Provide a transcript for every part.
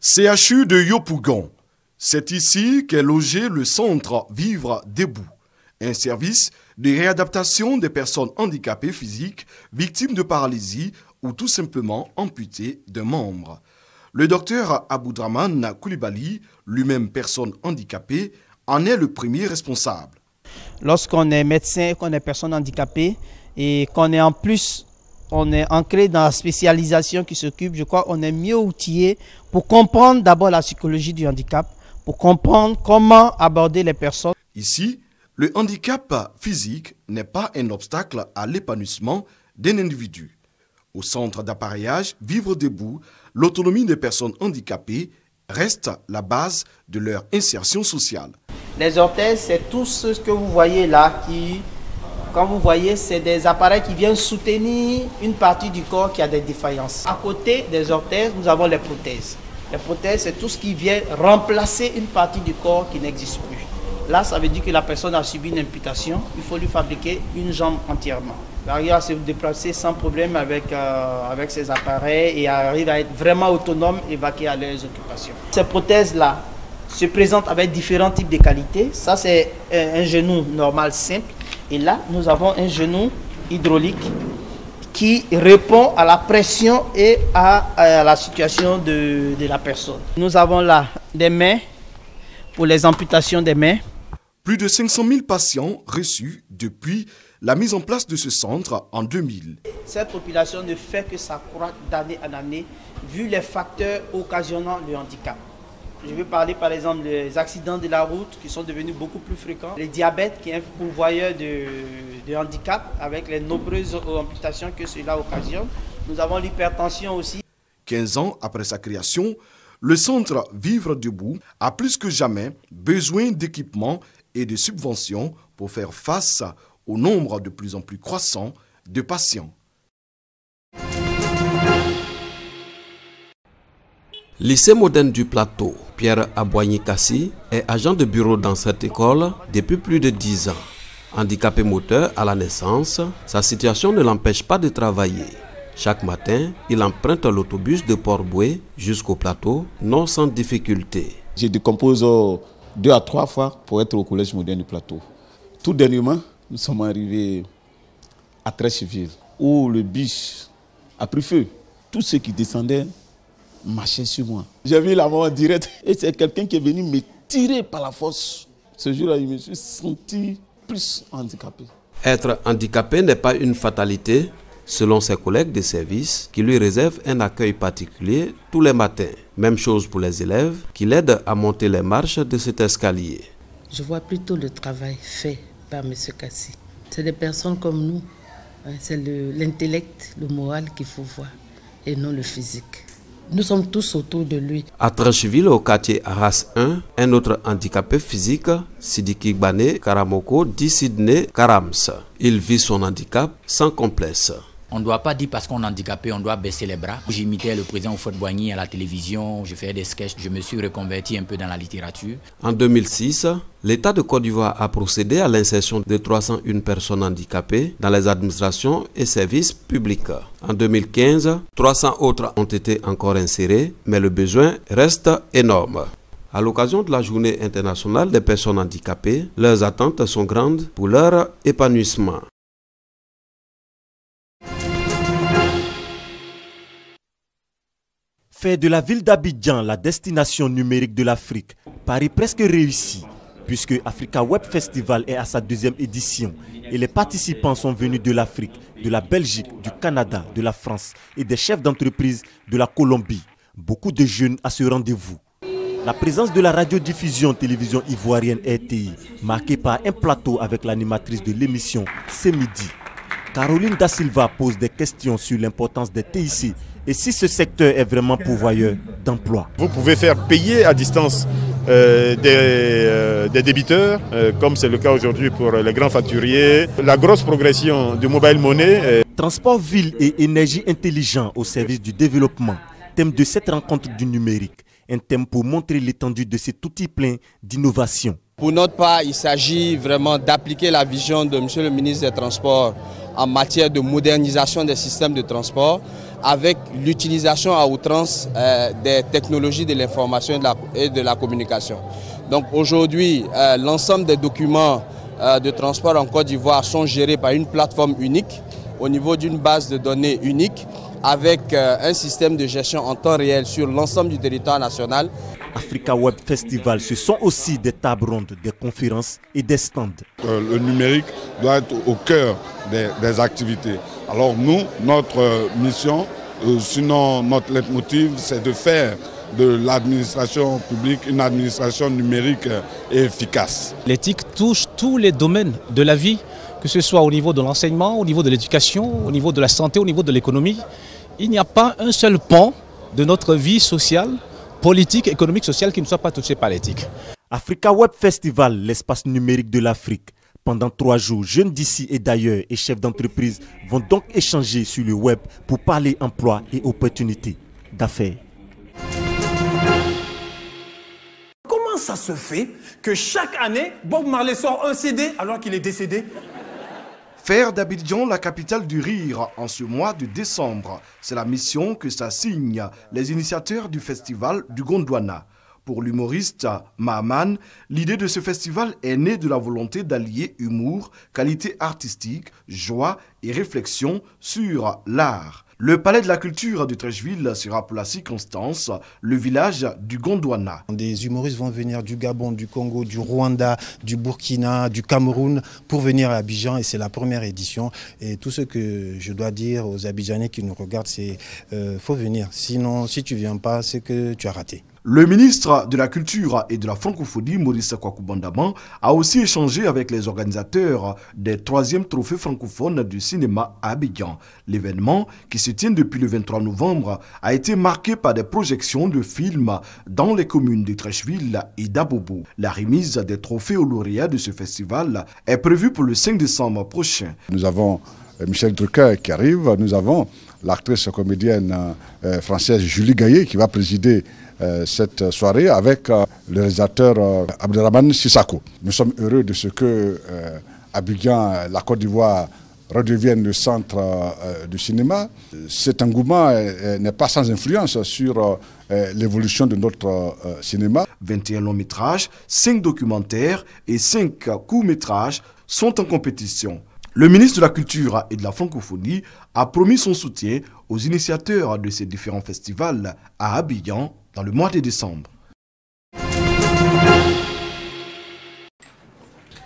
CHU de Yopougon. C'est ici qu'est logé le centre Vivre Debout, un service de réadaptation des personnes handicapées physiques, victimes de paralysie ou tout simplement amputées d'un membre. Le docteur Aboudraman Koulibaly, lui-même personne handicapée, en est le premier responsable. Lorsqu'on est médecin, qu'on est personne handicapée et qu'on est en plus, on est ancré dans la spécialisation qui s'occupe, je crois, on est mieux outillé pour comprendre d'abord la psychologie du handicap, pour comprendre comment aborder les personnes. Ici, le handicap physique n'est pas un obstacle à l'épanouissement d'un individu. Au centre d'appareillage Vivre Debout, l'autonomie des personnes handicapées reste la base de leur insertion sociale. Les orthèses, c'est tout ce que vous voyez là qui, comme vous voyez, c'est des appareils qui viennent soutenir une partie du corps qui a des défaillances. À côté des orthèses, nous avons les prothèses. Les prothèses, c'est tout ce qui vient remplacer une partie du corps qui n'existe plus. Là, ça veut dire que la personne a subi une amputation, il faut lui fabriquer une jambe entièrement. Il arrive à se déplacer sans problème avec ces appareils et arrive à être vraiment autonome et vaquer à leurs occupations. Ces prothèses-là se présentent avec différents types de qualités. Ça, c'est un genou normal simple. Et là, nous avons un genou hydraulique qui répond à la pression et à la situation de la personne. Nous avons là des mains pour les amputations des mains. Plus de 500 000 patients reçus depuis la mise en place de ce centre en 2000. Cette population ne fait que s'accroître d'année en année vu les facteurs occasionnant le handicap. Je vais parler par exemple des accidents de la route qui sont devenus beaucoup plus fréquents, le diabète qui est un pourvoyeur de handicap avec les nombreuses amputations que cela occasionne. Nous avons l'hypertension aussi. 15 ans après sa création, le centre Vivre Debout a plus que jamais besoin d'équipements et de subventions pour faire face au nombre de plus en plus croissant de patients. Lycée moderne du Plateau, Pierre Aboigny-Kassi est agent de bureau dans cette école depuis plus de 10 ans. Handicapé moteur à la naissance, sa situation ne l'empêche pas de travailler. Chaque matin, il emprunte l'autobus de Port-Boué jusqu'au plateau, non sans difficulté. Je décompose 2 à 3 fois pour être au collège moderne du Plateau. Tout dernièrement, nous sommes arrivés à Trècheville, où le bus a pris feu. Tous ceux qui descendaient marchaient sur moi. J'ai vu la mort en direct et c'est quelqu'un qui est venu me tirer par la force. Ce jour-là, je me suis senti plus handicapé. Être handicapé n'est pas une fatalité, selon ses collègues de service qui lui réservent un accueil particulier tous les matins. Même chose pour les élèves qui l'aident à monter les marches de cet escalier. Je vois plutôt le travail fait par M. Kassi. C'est des personnes comme nous. C'est l'intellect, le moral qu'il faut voir et non le physique. Nous sommes tous autour de lui. À Trècheville, au quartier Arras 1, un autre handicapé physique, Sidiki Gbane Karamoko, dit Sidney Karams. Il vit son handicap sans complexe. On ne doit pas dire parce qu'on est handicapé, on doit baisser les bras. J'imitais le président Houphouët-Boigny à la télévision, je faisais des sketchs, je me suis reconverti un peu dans la littérature. En 2006, l'État de Côte d'Ivoire a procédé à l'insertion de 301 personnes handicapées dans les administrations et services publics. En 2015, 300 autres ont été encore insérées, mais le besoin reste énorme. À l'occasion de la Journée internationale des personnes handicapées, leurs attentes sont grandes pour leur épanouissement. Faire de la ville d'Abidjan la destination numérique de l'Afrique paraît presque réussi, puisque Africa Web Festival est à sa 2e édition et les participants sont venus de l'Afrique, de la Belgique, du Canada, de la France et des chefs d'entreprise de la Colombie. Beaucoup de jeunes à ce rendez-vous. La présence de la radiodiffusion télévision ivoirienne RTI, marquée par un plateau avec l'animatrice de l'émission C'est Midi. Caroline Da Silva pose des questions sur l'importance des TIC et si ce secteur est vraiment pourvoyeur d'emploi. Vous pouvez faire payer à distance des débiteurs, comme c'est le cas aujourd'hui pour les grands facturiers. La grosse progression du mobile money. Transport ville et énergie intelligent au service du développement, thème de cette rencontre du numérique. Un thème pour montrer l'étendue de cet outil plein d'innovation. Pour notre part, il s'agit vraiment d'appliquer la vision de M. le ministre des Transports en matière de modernisation des systèmes de transport avec l'utilisation à outrance des technologies de l'information et de la communication. Donc aujourd'hui, l'ensemble des documents de transport en Côte d'Ivoire sont gérés par une plateforme unique au niveau d'une base de données unique avec un système de gestion en temps réel sur l'ensemble du territoire national. Africa Web Festival, ce sont aussi des tables rondes, des conférences et des stands. Le numérique doit être au cœur des activités. Alors nous, notre mission, sinon notre leitmotiv, c'est de faire de l'administration publique une administration numérique et efficace. L'éthique touche tous les domaines de la vie, que ce soit au niveau de l'enseignement, au niveau de l'éducation, au niveau de la santé, au niveau de l'économie. Il n'y a pas un seul pan de notre vie sociale, politique, économique, sociale qui ne soit pas touché par l'éthique. Africa Web Festival, l'espace numérique de l'Afrique. Pendant 3 jours, jeunes d'ici et d'ailleurs et chefs d'entreprise vont donc échanger sur le web pour parler emploi et opportunités d'affaires. Comment ça se fait que chaque année, Bob Marley sort un CD alors qu'il est décédé? Faire d'Abidjan la capitale du rire en ce mois de décembre, c'est la mission que s'assignent les initiateurs du festival du Gondwana. Pour l'humoriste Mahaman, l'idée de ce festival est née de la volonté d'allier humour, qualité artistique, joie et réflexion sur l'art. Le palais de la culture de Treichville sera pour la circonstance le village du Gondwana. Des humoristes vont venir du Gabon, du Congo, du Rwanda, du Burkina, du Cameroun pour venir à Abidjan et c'est la première édition. Et tout ce que je dois dire aux Abidjanais qui nous regardent, c'est faut venir. Sinon, si tu ne viens pas, c'est que tu as raté. Le ministre de la Culture et de la Francophonie, Maurice Kwaku-Bandaman, a aussi échangé avec les organisateurs des 3e trophées francophones du cinéma à Abidjan. L'événement, qui se tient depuis le 23 novembre, a été marqué par des projections de films dans les communes de Treichville et d'Abobo. La remise des trophées aux lauréats de ce festival est prévue pour le 5 décembre prochain. Nous avons Michel Drucker qui arrive, nous avons l'actrice comédienne française Julie Gaillet qui va présider cette soirée avec le réalisateur Abdelrahman Sissako. Nous sommes heureux de ce que Abidjan, la Côte d'Ivoire, redevienne le centre du cinéma. Cet engouement n'est pas sans influence sur l'évolution de notre cinéma. 21 longs métrages, 5 documentaires et 5 courts-métrages sont en compétition. Le ministre de la Culture et de la Francophonie a promis son soutien aux initiateurs de ces différents festivals à Abidjan dans le mois de décembre.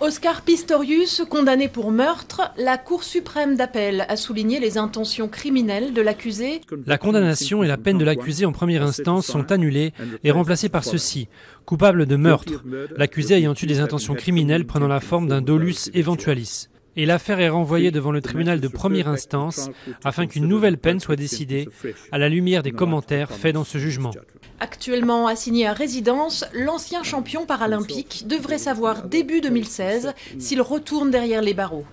Oscar Pistorius, condamné pour meurtre, la Cour suprême d'appel a souligné les intentions criminelles de l'accusé. La condamnation et la peine de l'accusé en première instance sont annulées et remplacées par ceci. Coupable de meurtre, l'accusé ayant eu des intentions criminelles prenant la forme d'un dolus eventualis. Et l'affaire est renvoyée devant le tribunal de première instance afin qu'une nouvelle peine soit décidée à la lumière des commentaires faits dans ce jugement. Actuellement assigné à résidence, l'ancien champion paralympique devrait savoir début 2016 s'il retourne derrière les barreaux.